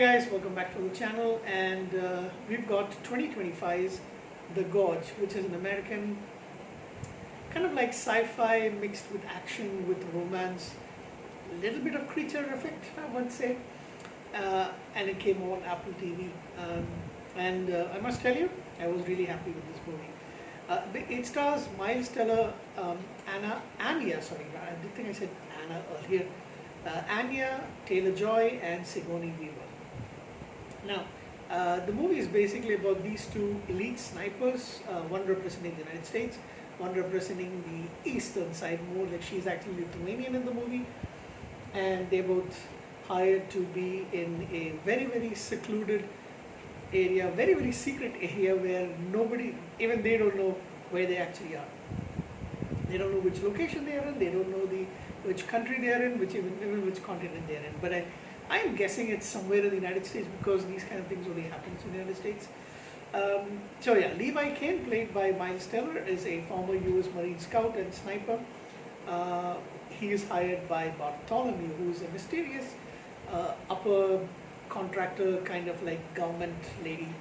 guys, welcome back to the channel, and we've got 2025's The Gorge, which is an American kind of like sci-fi mixed with action with romance, a little bit of creature effect I would say, and it came on Apple TV, and I must tell you I was really happy with this movie. It stars Miles Teller, Anya, sorry, I did think I said Anna earlier, Anya Taylor-Joy and Sigourney Weaver. Now, the movie is basically about these two elite snipers, one representing the United States, one representing the eastern side more, like she's actually Lithuanian in the movie, and they're both hired to be in a very, very secluded area, very, very secret area where nobody, even they don't know where they actually are. They don't know which location they are in, they don't know which country they are in, even which continent they are in. But I'm guessing it's somewhere in the United States because these kind of things only happens in the United States. So yeah, Levi Kane, played by Miles Teller, is a former US Marine scout and sniper. He is hired by Bartholomew, who is a mysterious upper contractor, kind of like government lady.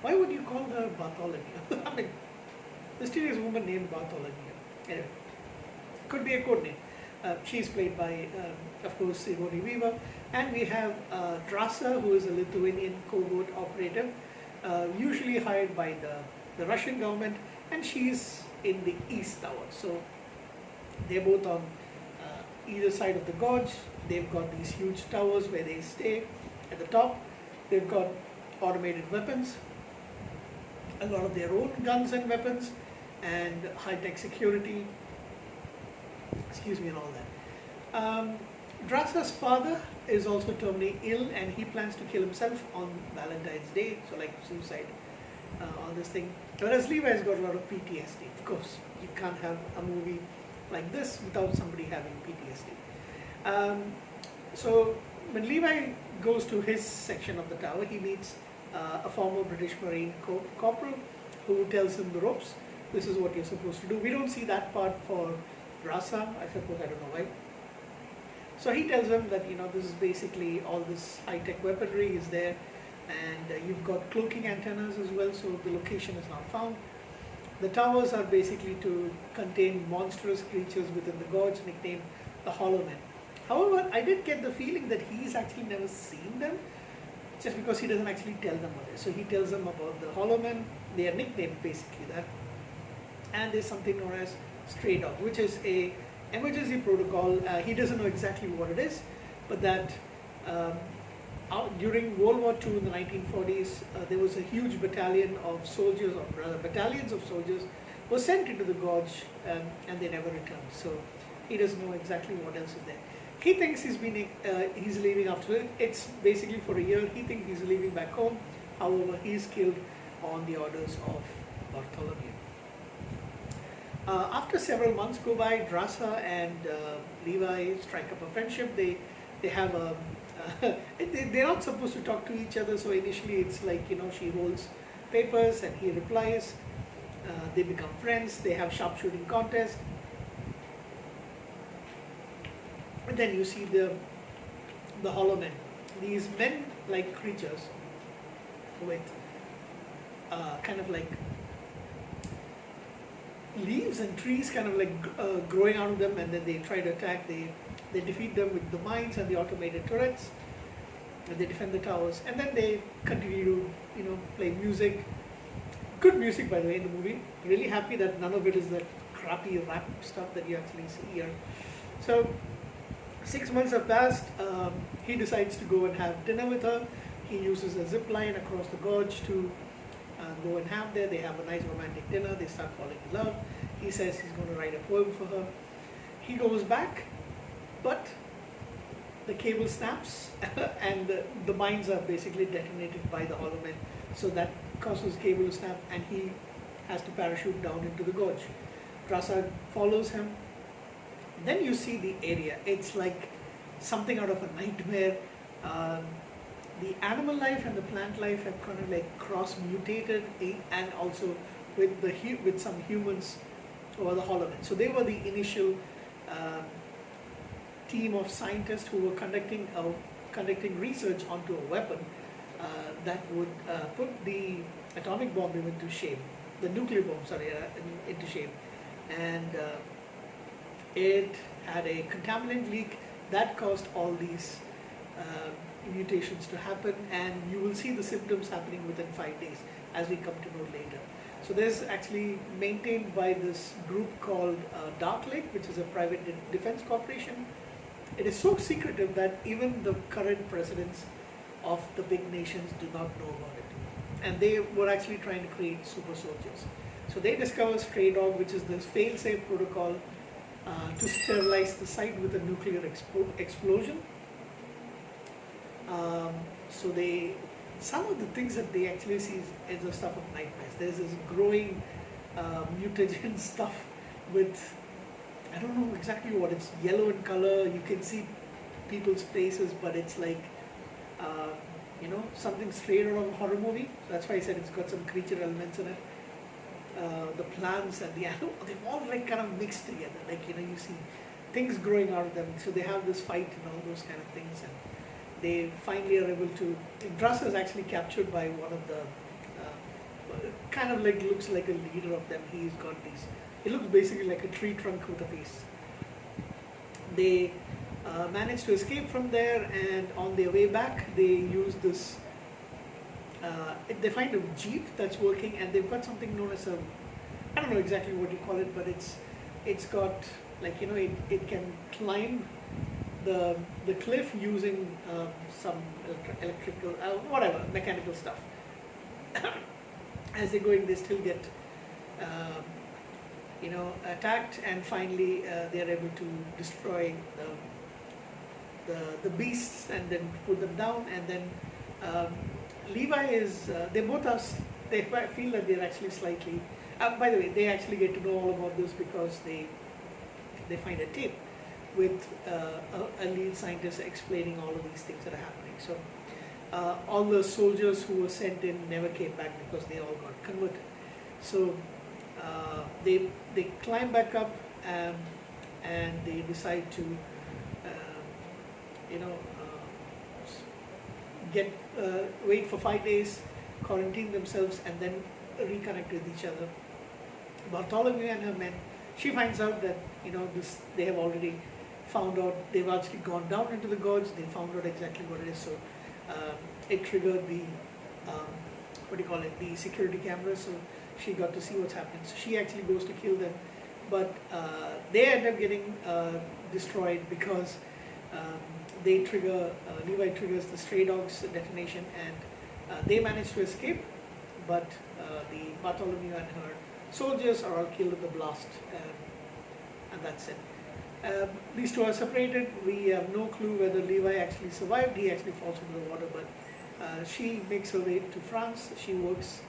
Why would you call her Bartholomew? I mean, mysterious woman named Bartholomew. Anyway, could be a code name. She's played by, of course, Sigourney Weaver. And we have Drasa, who is a Lithuanian covert operative, usually hired by the Russian government, and she's in the East Tower. So they're both on either side of the gorge. They've got these huge towers where they stay at the top. They've got automated weapons, a lot of their own guns and weapons, and high-tech security, excuse me, and all that. Drasa's father is also terminally ill, and he plans to kill himself on Valentine's Day, so like suicide, all this thing. Whereas Levi's got a lot of PTSD. Of course, you can't have a movie like this without somebody having PTSD. So when Levi goes to his section of the tower, he meets a former British Marine corporal who tells him the ropes. This is what you're supposed to do. We don't see that part for Drasa, I suppose, I don't know why. So he tells him that, this is basically all this high-tech weaponry is there, and you've got cloaking antennas as well, so the location is not found. The towers are basically to contain monstrous creatures within the gorge, nicknamed the Hollow Men. However, I did get the feeling that he's actually never seen them, just because he doesn't actually tell them what it is. So he tells them about the Hollow Men. They are nicknamed basically that. And there's something known as Stray Dog, which is a emergency protocol. He doesn't know exactly what it is, but that during World War II in the 1940s, there was a huge battalion of soldiers, or rather battalions of soldiers, were sent into the gorge, and they never returned. So he doesn't know exactly what else is there. He thinks he's leaving after it. It's basically for a year. He thinks he's leaving back home. However, he's killed on the orders of Bartholomew. After several months go by, Drasa and Levi strike up a friendship. They have a they're not supposed to talk to each other, so initially it's like, she holds papers and he replies. They become friends. They have sharpshooting contest. And then you see the Hollow Men, these men-like creatures with kind of like leaves and trees kind of like growing out of them, and then they try to attack. They defeat them with the mines and the automated turrets, and they defend the towers, and then they continue to play music. Good music, by the way, in the movie. Really happy that none of it is that crappy rap stuff that you actually see here. So 6 months have passed. He decides to go and have dinner with her. He uses a zip line across the gorge to go and have there. They have a nice romantic dinner. They start falling in love. He says he's going to write a poem for her. He goes back, but the cable snaps and the mines are basically detonated by the Hollow Men. So that causes cable to snap, and he has to parachute down into the gorge. Drasa follows him. Then you see the area. It's like something out of a nightmare. The animal life and the plant life have kind of like cross-mutated, and also with some humans or the Hollow Men. So they were the initial team of scientists who were conducting a conducting research onto a weapon that would put the atomic bomb into shape, the nuclear bomb, sorry, into shape. And it had a contaminant leak that caused all these mutations to happen, and you will see the symptoms happening within 5 days, as we come to know later. So this is actually maintained by this group called Dark Lake, which is a private defense corporation. It is so secretive that even the current presidents of the big nations do not know about it. And they were actually trying to create super soldiers. So they discover Stray Dog, which is this fail-safe protocol to sterilize the site with a nuclear explosion. So some of the things that they actually see is the stuff of nightmares. There's this growing mutagen stuff with, I don't know exactly what, it's yellow in color. You can see people's faces, but it's like, something straight out of a horror movie. So that's why I said it's got some creature elements in it. The plants and the animal, they've all like kind of mixed together. Like, you see things growing out of them. So they have this fight and all those kind of things. And they finally are able to, Druss is actually captured by one of the, kind of like looks like a leader of them. He's got these, it looks basically like a tree trunk with a face. They manage to escape from there, and on their way back they use this, they find a jeep that's working, and they've got something known as a, I don't know exactly what you call it, but it's got like, it can climb the cliff using some electrical, whatever, mechanical stuff. As they're going, they still get attacked, and finally they're able to destroy the beasts and then put them down. And then Levi is, they both are, they feel that they're actually slightly, by the way, they actually get to know all about this because they find a tape with a lead scientist explaining all of these things that are happening. So all the soldiers who were sent in never came back because they all got converted. So they climb back up, and they decide to wait for 5 days, quarantine themselves, and then reconnect with each other. Bartholomew and her men, she finds out that they have already found out, they've actually gone down into the gorge, they found out exactly what it is. So it triggered the the security cameras, so she got to see what's happening. So she actually goes to kill them, but they end up getting destroyed because they trigger, Levi triggers the Stray Dog's detonation, and they manage to escape, but the Bartholomew and her soldiers are all killed in the blast, and that's it. These two are separated. We have no clue whether Levi actually survived. He actually falls into the water, but she makes her way to France. She works,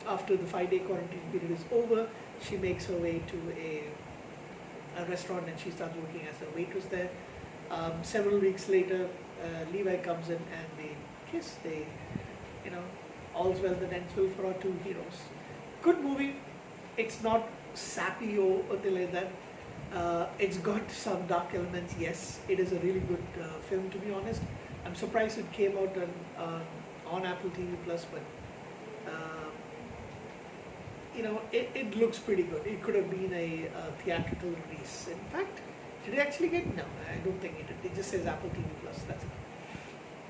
after the 5-day quarantine period is over, she makes her way to a restaurant, and she starts working as a waitress there. Several weeks later, Levi comes in and they kiss. They, all's well that ends well for our two heroes. Good movie. It's not sappy or anything like that. It's got some dark elements, yes. It is a really good film, to be honest. I'm surprised it came out on Apple TV Plus, but it looks pretty good. It could have been a theatrical release. In fact, did it actually get? No, I don't think it did. It just says Apple TV Plus. That's it.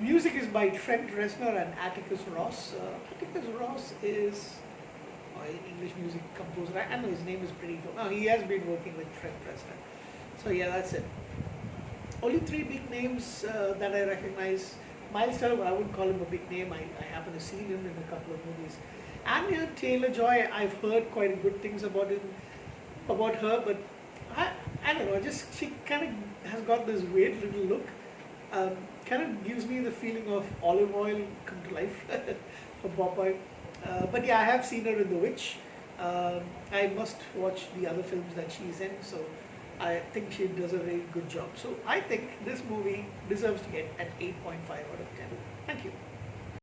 Music is by Trent Reznor and Atticus Ross. Atticus Ross is English music composer. I know his name is pretty cool. No, he has been working with Trent Reznor. So yeah, that's it. Only 3 big names that I recognize. Miles Teller, I wouldn't call him a big name. I happen to see him in a couple of movies. Anya Taylor-Joy, I've heard quite good things about her, but I don't know. She kind of has got this weird little look. Kind of gives me the feeling of olive oil come to life for Popeye. But yeah, I have seen her in The Witch. I must watch the other films that she's in, so I think she does a very good job. So I think this movie deserves to get an 8.5 out of 10. Thank you.